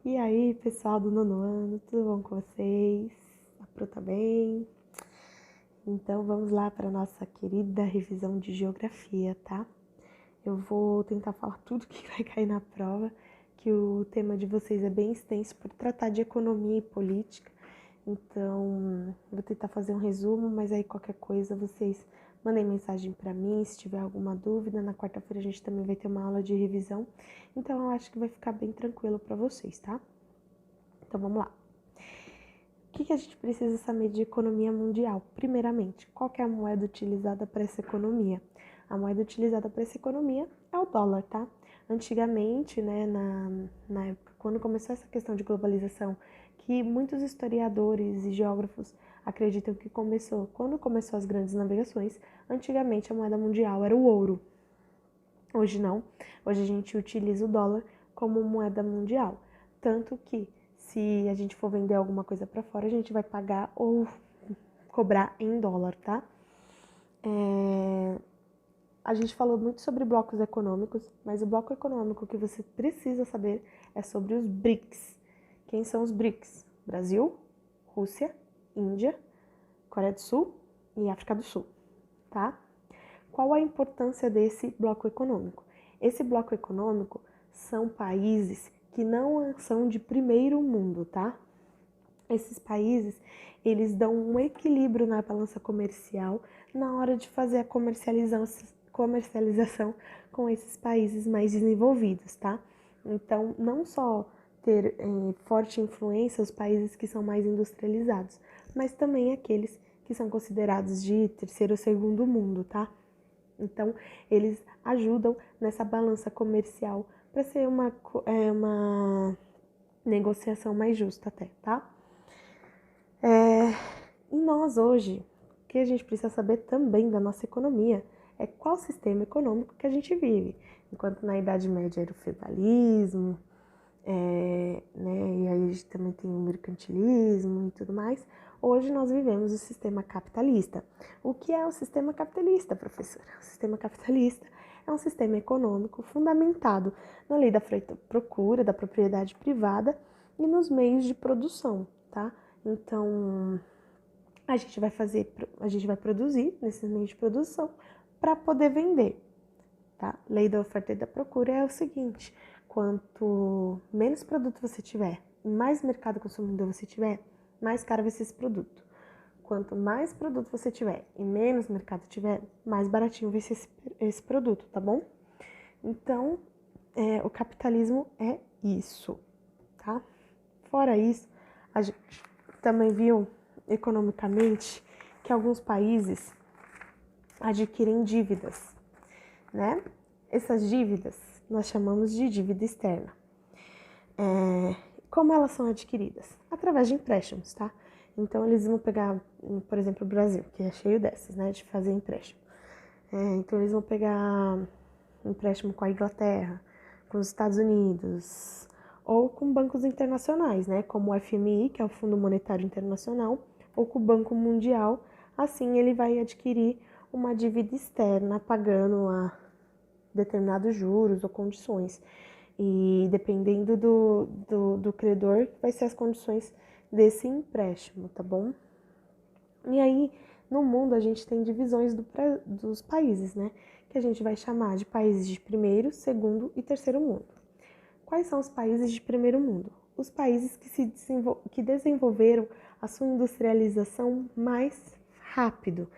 E aí, pessoal do nono ano, tudo bom com vocês? A Pro tá bem? Então, vamos lá para a nossa querida revisão de geografia, tá? Eu vou tentar falar tudo que vai cair na prova, que o tema de vocês é bem extenso por tratar de economia e política. Então, vou tentar fazer um resumo, mas aí qualquer coisa vocês mandem mensagem para mim se tiver alguma dúvida. Na quarta-feira a gente também vai ter uma aula de revisão, então eu acho que vai ficar bem tranquilo para vocês, tá? Então vamos lá. O que a gente precisa saber de economia mundial? Primeiramente, qual que é a moeda utilizada para essa economia? A moeda utilizada para essa economia é o dólar, tá? Antigamente, né, na época, quando começou essa questão de globalização, que muitos historiadores e geógrafos acreditam que quando começou as grandes navegações, antigamente a moeda mundial era o ouro. Hoje não, hoje a gente utiliza o dólar como moeda mundial, tanto que se a gente for vender alguma coisa para fora, a gente vai pagar ou cobrar em dólar, tá? A gente falou muito sobre blocos econômicos, mas o bloco econômico que você precisa saber é sobre os BRICS. Quem são os BRICS? Brasil, Rússia, Índia, Coreia do Sul e África do Sul, tá? Qual a importância desse bloco econômico? Esse bloco econômico são países que não são de primeiro mundo, tá? Esses países, eles dão um equilíbrio na balança comercial na hora de fazer a comercialização com esses países mais desenvolvidos, tá? Então, não só ter forte influência os países que são mais industrializados, mas também aqueles que são considerados de terceiro ou segundo mundo, tá? Então, eles ajudam nessa balança comercial para ser uma negociação mais justa até, tá? E nós hoje, o que a gente precisa saber também da nossa economia é qual sistema econômico que a gente vive. Enquanto na Idade Média era o feudalismo, né, e aí a gente também tem o mercantilismo e tudo mais, hoje nós vivemos o sistema capitalista. O que é o sistema capitalista, professora? O sistema capitalista é um sistema econômico fundamentado na lei da procura, da propriedade privada e nos meios de produção, tá? Então, a gente vai produzir nesses meios de produção para poder vender, tá? Lei da oferta e da procura é o seguinte: quanto menos produto você tiver e mais mercado consumidor você tiver, mais caro vai ser esse produto. Quanto mais produto você tiver e menos mercado tiver, mais baratinho vai ser esse produto, tá bom? Então, o capitalismo é isso, tá? Fora isso, a gente também viu economicamente que alguns países adquirem dívidas, né? Essas dívidas nós chamamos de dívida externa. Como elas são adquiridas? Através de empréstimos, tá? Então eles vão pegar, por exemplo, o Brasil, que é cheio dessas, né? De fazer empréstimo. Então eles vão pegar empréstimo com a Inglaterra, com os Estados Unidos, ou com bancos internacionais, né? Como o FMI, que é o Fundo Monetário Internacional, ou com o Banco Mundial. Assim ele vai adquirir uma dívida externa, pagando a determinados juros ou condições. E dependendo do credor, vai ser as condições desse empréstimo, tá bom? E aí, no mundo, a gente tem divisões dos países, né? Que a gente vai chamar de países de primeiro, segundo e terceiro mundo. Quais são os países de primeiro mundo? Os países que desenvolveram a sua industrialização mais rápido.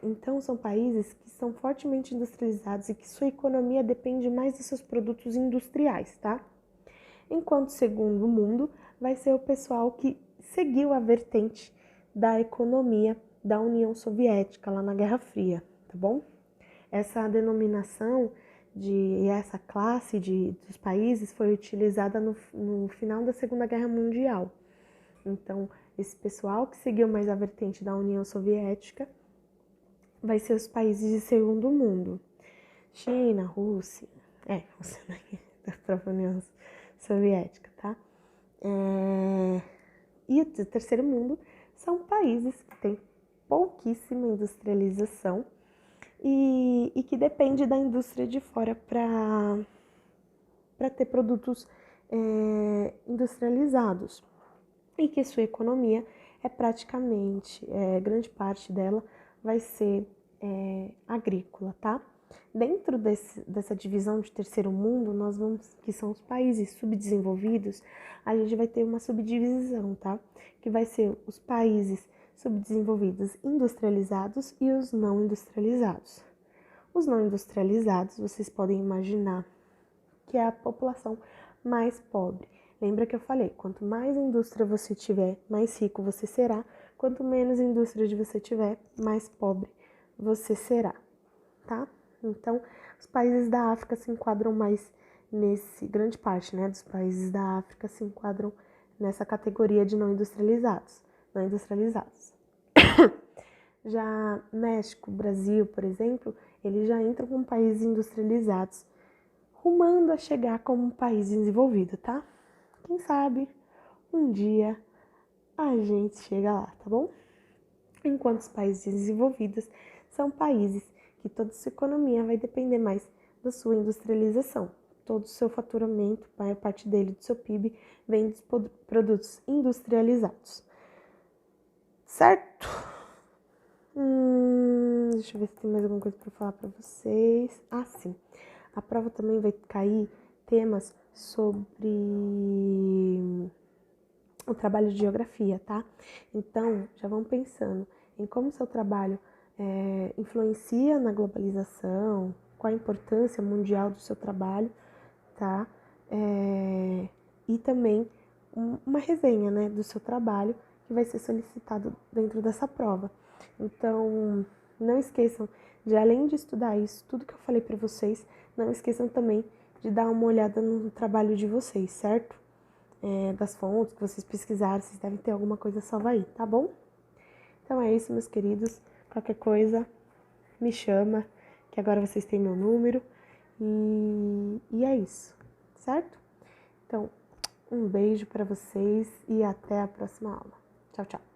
Então, são países que são fortemente industrializados e que sua economia depende mais dos seus produtos industriais, tá? Enquanto segundo mundo vai ser o pessoal que seguiu a vertente da economia da União Soviética lá na Guerra Fria, tá bom? Essa denominação e essa classe dos países foi utilizada no final da Segunda Guerra Mundial. Então, esse pessoal que seguiu mais a vertente da União Soviética vai ser os países de segundo mundo. China, Rússia, Rússia da própria União Soviética, tá? E o terceiro mundo são países que têm pouquíssima industrialização e que depende da indústria de fora para ter produtos industrializados e que sua economia é praticamente, grande parte dela vai ser agrícola, tá? Dentro dessa divisão de terceiro mundo, nós vamos, que são os países subdesenvolvidos, a gente vai ter uma subdivisão, tá? Que vai ser os países subdesenvolvidos industrializados e os não industrializados. Os não industrializados, vocês podem imaginar que é a população mais pobre. Lembra que eu falei, quanto mais indústria você tiver, mais rico você será. Quanto menos indústria você tiver, mais pobre você será, tá? Então, os países da África se enquadram mais grande parte, né, dos países da África se enquadram nessa categoria de não industrializados. Já México, Brasil, por exemplo, eles já entram como países industrializados, rumando a chegar como um país desenvolvido, tá? Quem sabe um dia a gente chega lá, tá bom? Enquanto os países desenvolvidos são países que toda a sua economia vai depender mais da sua industrialização. Todo o seu faturamento, a maior parte dele, do seu PIB, vem dos produtos industrializados. Certo? Deixa eu ver se tem mais alguma coisa para falar para vocês. Ah, sim. A prova também vai cair temas sobre o trabalho de geografia, tá? Então, já vão pensando em como o seu trabalho influencia na globalização, qual a importância mundial do seu trabalho, tá? E também uma resenha, né, do seu trabalho que vai ser solicitado dentro dessa prova. Então, não esqueçam de, além de estudar isso, tudo que eu falei para vocês, não esqueçam também de dar uma olhada no trabalho de vocês, certo? Das fontes que vocês pesquisaram, vocês devem ter alguma coisa salva aí, tá bom? Então é isso, meus queridos. Qualquer coisa, me chama, que agora vocês têm meu número. E é isso, certo? Então, um beijo para vocês e até a próxima aula. Tchau, tchau.